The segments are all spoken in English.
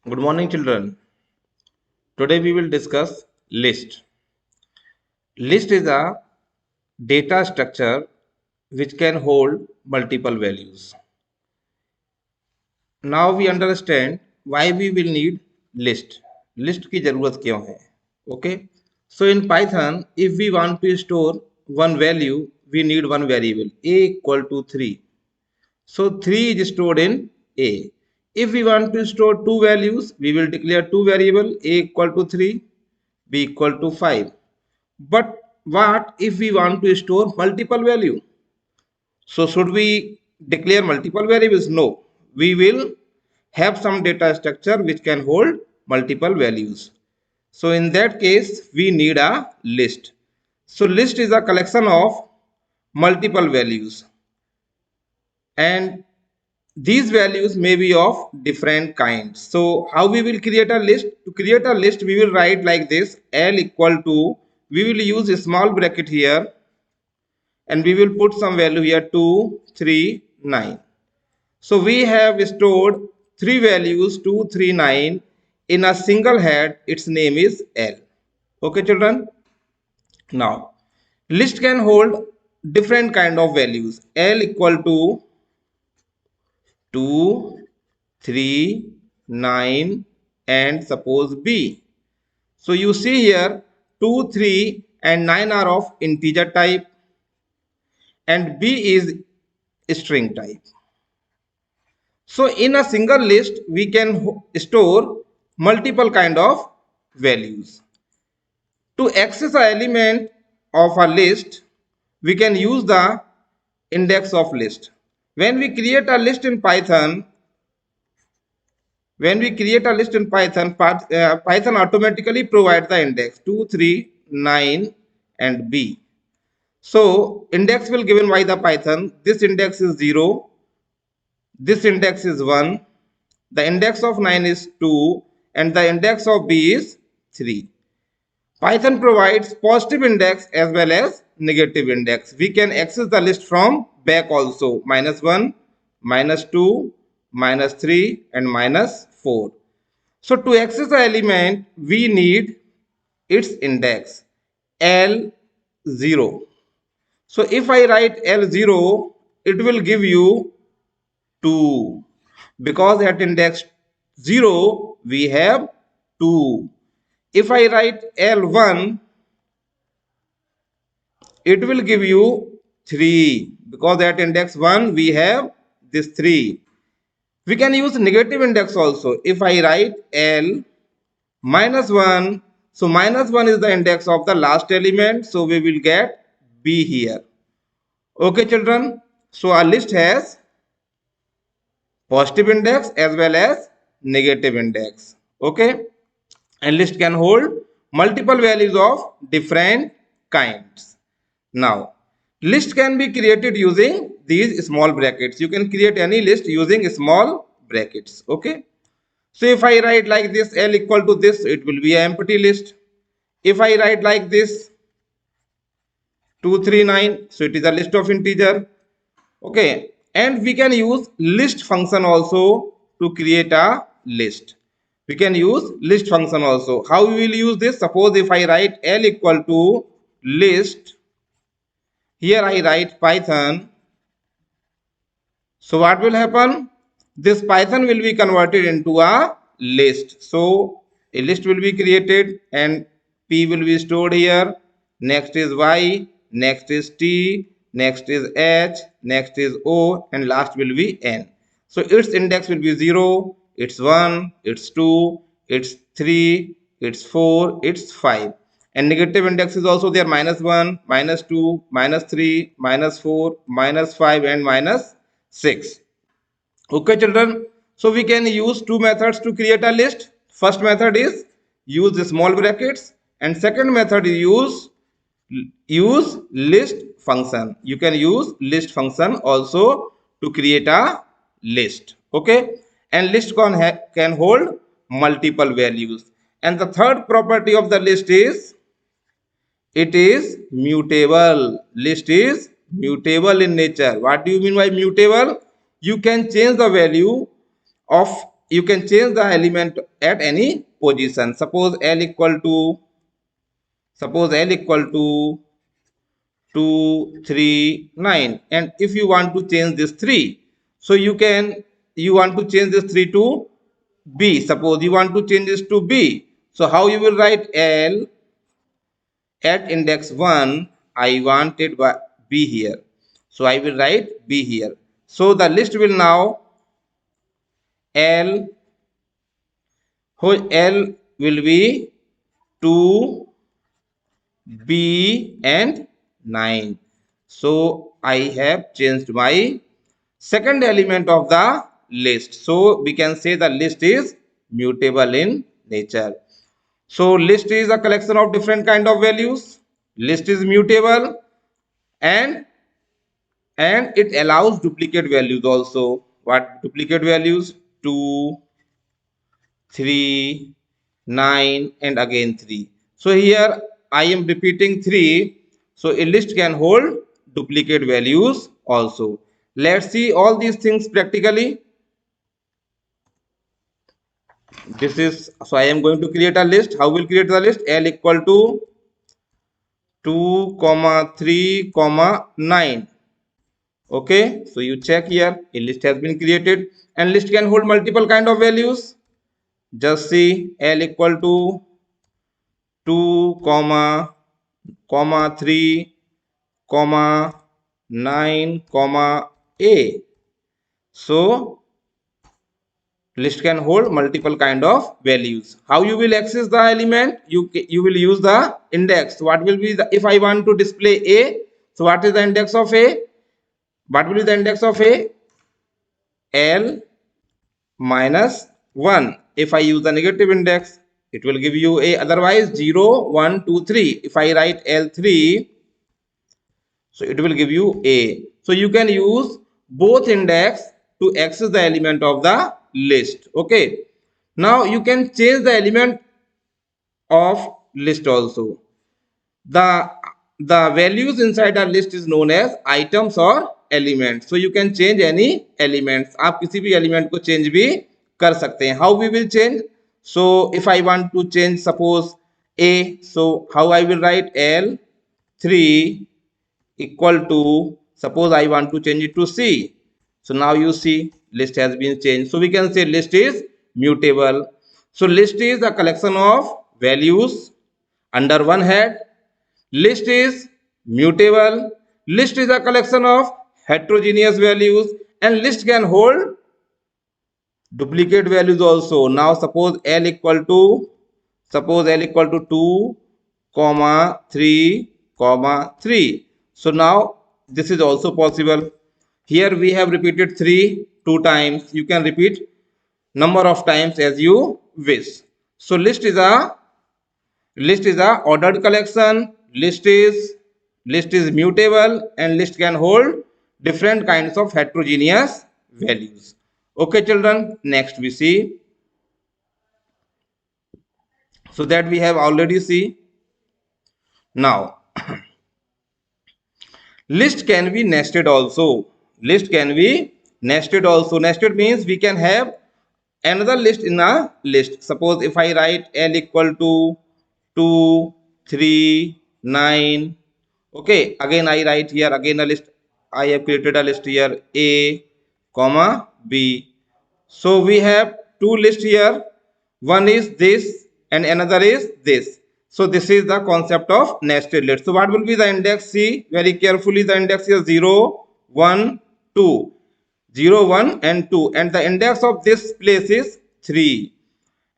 Good morning, children. Today we will discuss list. List is a data structure which can hold multiple values. Now we understand why we will need list. List की जरूरत क्यों है? Okay. So in Python, if we want to store one value, we need one variable a equal to 3. So 3 is stored in a. If we want to store two values, we will declare two variable a equal to 3, b equal to 5. But what if we want to store multiple value? So should we declare multiple variables? No. We will have some data structure which can hold multiple values. So in that case, we need a list. So list is a collection of multiple values, and these values may be of different kinds. So how we will create a list? To create a list, we will write like this: L equal to, we will use a small bracket here, and we will put some value here, 2 3 9. So we have stored three values 2 3 9 in a single head. Its name is L. Okay, children. Now list can hold different kind of values. L equal to 2 3 9 and suppose b. So you see here 2 3 and 9 are of integer type and b is string type. So in a single list we can store multiple kind of values. To access an element of a list, we can use the index of list. When we create a list in Python, Python automatically provides the index 2 3 9 and b. So index will given by the Python. This index is 0, this index is 1, the index of 9 is 2, and the index of b is 3. Python provides positive index as well as negative index. We can access the list from back also, -1, -2, -3 and -4. So to access the element, we need its index L0. So if I write L0, it will give you 2, because at index 0 we have 2. If I write L1, it will give you 3, because at index 1 we have this 3. We can use negative index also. If I write L -1, so -1 is the index of the last element, so we will get b here. Okay, children. So our list has positive index as well as negative index. Okay, and list can hold multiple values of different kinds. Now list can be created using these small brackets. You can create any list using small brackets. Okay, so if I write like this, L equal to this, it will be an empty list. If I write like this 2 3 9, so it is a list of integer. Okay, and we can use list function also to create a list. We can use list function also. How we will use this? Suppose if I write L equal to list, here I write Python. So what will happen? This Python will be converted into a list. So a list will be created and p will be stored here. Next is y, next is t, next is h, next is o, and last will be n. So its index will be 0, it's 1, it's 2, it's 3, it's 4, it's 5. And negative index is also there: -1, -2, -3, -4, -5 and -6. Okay, children. So we can use two methods to create a list. First method is use the small brackets, and second method is use list function. You can use list function also to create a list. Okay, and list can hold multiple values. And the third property of the list is it is mutable. List is mutable in nature. What do you mean by mutable? You can change the value of you can change the element at any position. Suppose L equal to 2 3 9, and if you want to change this 3, so you want to change this 3 to B. Suppose you want to change this to B, so how you will write? L at index 1 I wanted B here, so I will write B here. So the list will now L will be 2 B and 9. So I have changed my second element of the list. So we can say the list is mutable in nature. So list is a collection of different kind of values. List is mutable, and it allows duplicate values also. What duplicate values? 2, 3, 9, and again 3. So here I am repeating 3. So a list can hold duplicate values also. Let's see all these things practically. This is, so I am going to create a list. How will create the list? L equal to 2, 3, 9. Okay, so you check here, a list has been created, and list can hold multiple kind of values. Just see L equal to 2, 3, 9, A. So list can hold multiple kind of values. How you will access the element? You will use the index. What will be the, if I want to display A, so what is the index of A? What will be the index of A? L minus 1. If I use the negative index, it will give you A. Otherwise 0, 1, 2, 3. If I write L3, so it will give you A. So you can use both index to access the element of the list. Okay. Now you can change the element of list also. The values inside a list is known as items or elements. So you can change any elements. आप किसी भी element को change भी कर सकते हैं. How we will change? So if I want to change suppose A, so how I will write? L3 equal to, suppose I want to change it to C. So now you see list has been changed. So we can say list is mutable. So list is a collection of values under one head. List is mutable. List is a collection of heterogeneous values, and list can hold duplicate values also. Now suppose L equal to 2, 3, 3. So now this is also possible. Here we have repeated 3 2 times. You can repeat number of times as you wish. So list is a ordered collection. List is mutable, and list can hold different kinds of heterogeneous values. Okay children, next we see. So that we have already see. Now list can be nested also. List can be nested also. Nested means we can have another list in a list. Suppose if I write L equal to 2, 3, 9. Okay, again I write here again a list. I have created a list here A, comma B. So we have two lists here. One is this and another is this. So this is the concept of nested list. So what will be the index? See very carefully, the index is 0, 1, 2. 0, 1 and 2, and the index of this place is 3.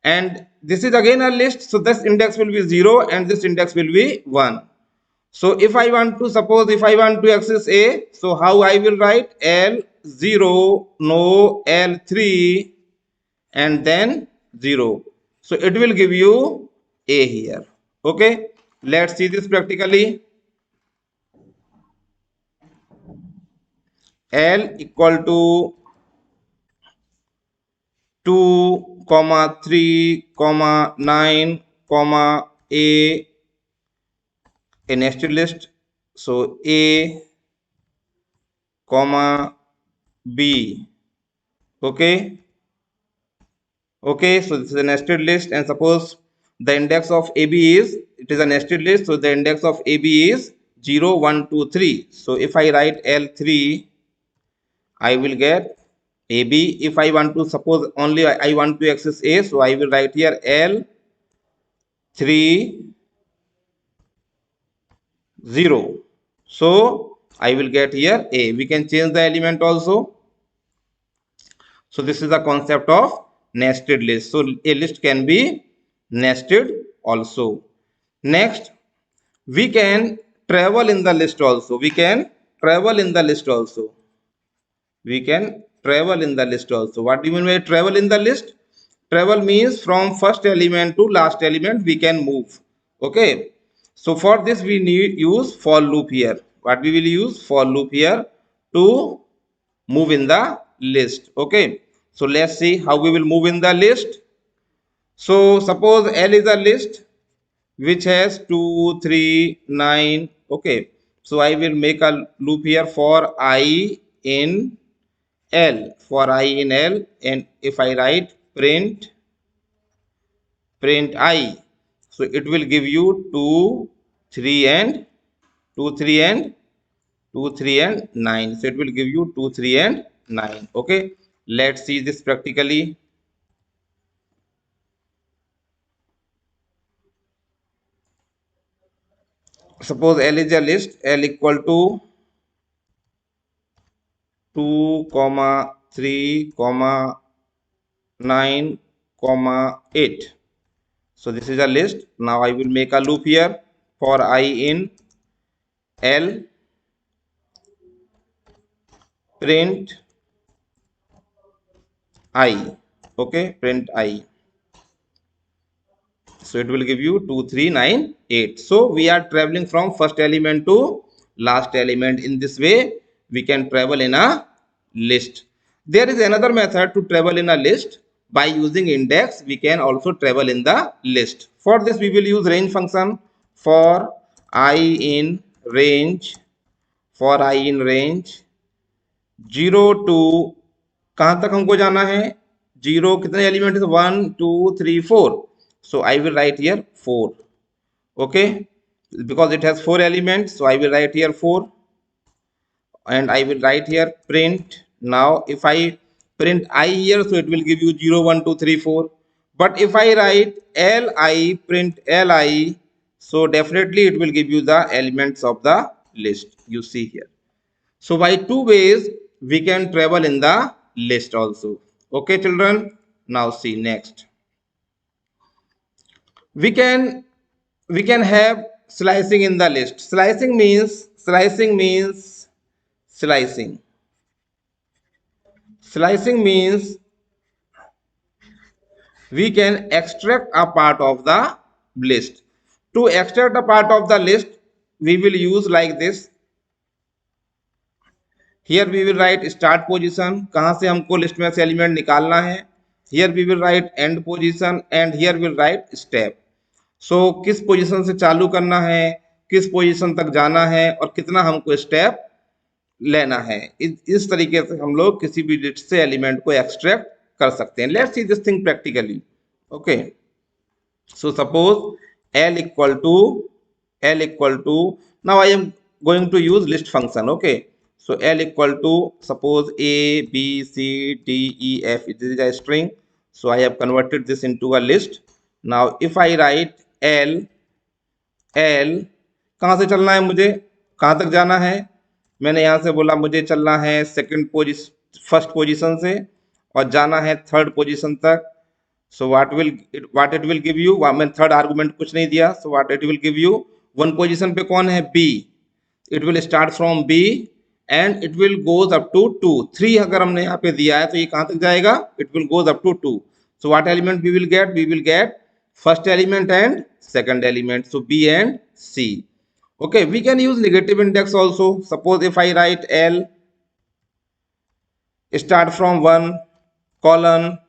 And this is again a list, so this index will be 0 and this index will be 1. So if I want to, suppose if I want to access A, so how I will write? L0, no, L3 and then 0. So it will give you A here. Okay, let's see this practically. L equal to 2, 3, 9, a nested list. So A, B. Okay. Okay, so this is a nested list, and suppose the index of AB is, it is a nested list, so the index of AB is 0 1 2 3. So if I write L3, I will get AB. If I want to, suppose only I want to access A, so I will write here L3 0. So I will get here A. We can change the element also. So this is the concept of nested list. So a list can be nested also. Next, we can travel in the list also. We can travel in the list also. We can travel in the list also. What do you mean by travel in the list? Travel means from first element to last element we can move. Okay. So for this we need use for loop here. What we will use? For loop here to move in the list. Okay. So let's see how we will move in the list. So suppose L is a list which has 2, 3, 9. Okay. So I will make a loop here for I in L, for I in L, and if I write print I, so it will give you 2, 3 and 2, 3 and 2, 3 and 9. So it will give you 2, 3 and 9. Okay, let's see this practically. Suppose L is a list, L equal to 2, 3, 9, 8. So this is a list. Now I will make a loop here for I in L, print I. Okay, print I. So it will give you 2, 3, 9, 8. So we are traveling from first element to last element. In this way, we can travel in a list. There is another method to travel in a list. By using index, we can also travel in the list. For this, we will use range function. For I in range, for I in range 0 to कहाँ तक हमको जाना है? 0 कितने element है? 1 2 3 4. So I will write here 4. Okay, because it has 4 elements, so I will write here 4, and I will write here print. Now if I print I here, so it will give you 0 1 2 3 4. But if I write Li, print Li, so definitely it will give you the elements of the list you see here. So by two ways we can travel in the list also. Okay, children. Now see next. We can have slicing in the list. Slicing means slicing means we can extract a part of the list. To extract a part of the list, we will use like this. Here we will write start position, कहाँ से हमको list में से element निकालना है. Here we will write end position, and here we will write step. So किस position से चालू करना है, किस पोजीशन तक जाना है, और कितना हमको स्टेप लेना है. इस तरीके से हम लोग किसी भी लिस्ट से एलिमेंट को एक्सट्रैक्ट कर सकते हैं. Let's see this thing practically. Okay, so suppose L equal to, now I am going to use list function. Okay, so L equal to, suppose A B C D E F, this is a string, so I have converted this into a list. Now if I write L, कहाँ से चलना है मुझे, कहाँ तक जाना है? मैंने यहाँ से बोला मुझे चलना है फर्स्ट पोजीशन से और जाना है थर्ड पोजीशन तक. So what it will give you? मैं थर्ड आर्गुमेंट कुछ नहीं दिया. So what it will give you? One position पे कौन है? B. It will start from B and it will goes up to 2. 3 अगर हमने यहाँ पे दिया है तो ये कहाँ तक जाएगा? It will goes up to 2. So what element we will get? We will get first element and second element. So B and C. Okay, we can use negative index also. Suppose if I write L, start from 1 colon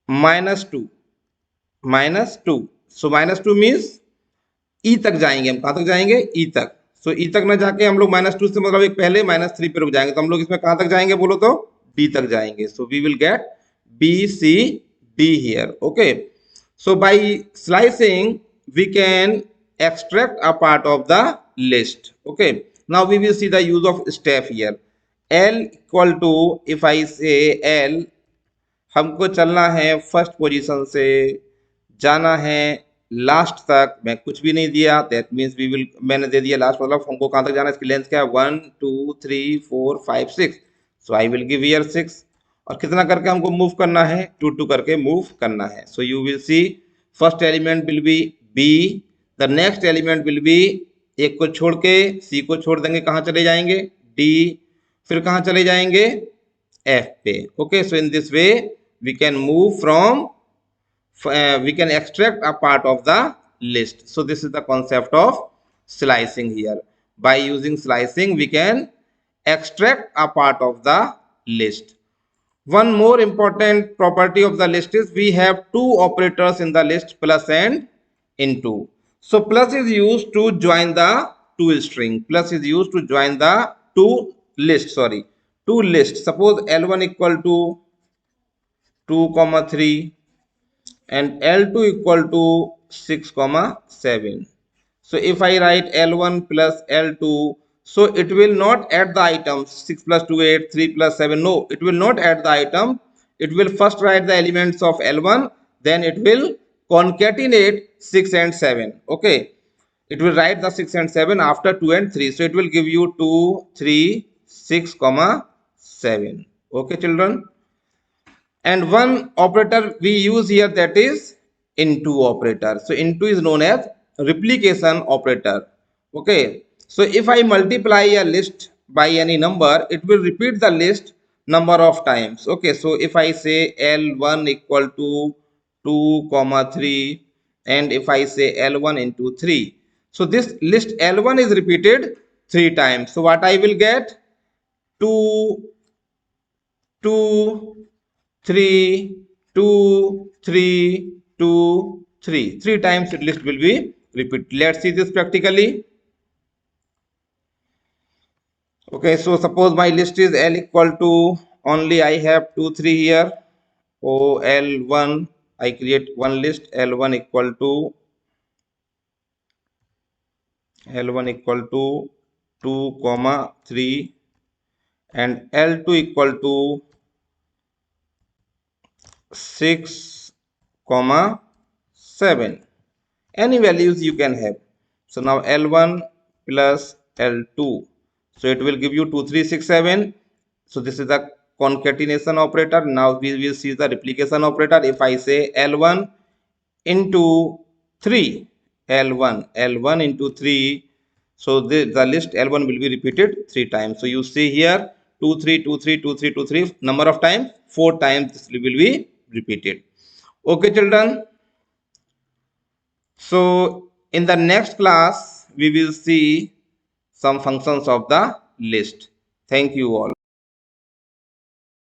-2. So -2 means E तक जाएंगे. हम कहाँ तक जाएंगे? E तक. So E तक ना जाके हम लोग -2 से मतलब एक पहले -3 पे रुक जाएंगे. तो हम लोग इसमें कहाँ तक जाएंगे बोलो तो? B तक जाएंगे. So we will get B, C D here. Okay, so by slicing we can extract a part of the list. Okay, now we will see the use of step here. L equal to, if I say L, हमको चलना है first position से, जाना है last तक, मैं कुछ भी नहीं दिया, दैट मीन्स वी विल, मैंने दे दिया लास्ट, मतलब हमको कहाँ तक जाना है, इसकी लेंथ क्या है 1 2 3 4 5 6, सो आई विल गिव हियर 6, और कितना करके हमको मूव करना है, 2 2 करके मूव करना है. So you will see first element will be B, the next element will be, एक को छोड़ के सी को छोड़ देंगे, कहाँ चले जाएंगे डी, फिर कहाँ चले जाएंगे एफ पे. Okay, so in this way we can move from we can extract a part of the list. So this is the concept of slicing here. By using slicing we can extract a part of the list. One more important property of the list is we have two operators in the list, plus and into. So plus is used to join the two string, plus is used to join the two lists. Suppose L1 equal to 2, 3 and L2 equal to 6, 7. So if I write L1 plus L2, so it will not add the items 6 plus 2 8, 3 plus 7, no, it will not add the item. It will first write the elements of L1, then it will concatenate 6 and 7. Okay, it will write the 6 and 7 after 2 and 3, so it will give you 2 3 6, 7. Okay children, and one operator we use here, that is into operator. So into is known as replication operator. Okay, so if I multiply a list by any number, it will repeat the list number of times. Okay, so if I say L1 equal to 2, 3, and if I say L1 into 3, so this list L1 is repeated 3 times. So what I will get, 2 2 3 2 3 2 3, 3 times the list will be repeated. Let's see this practically. Okay, so suppose my list is L equal to, only I have 2 3 here. O L1, I create one list, L1 equal to 2, 3 and L2 equal to 6, 7. Any values you can have. So now L1 plus L2, so it will give you 2 3 6 7. So this is the concatenation operator. Now we will see the replication operator. If I say L1 into 3, L1 into 3, so the list L1 will be repeated 3 times. So you see here 2 3 2 3 2 3 2 3, number of times 4 times this will be repeated. Okay children, so in the next class we will see some functions of the list. Thank you all.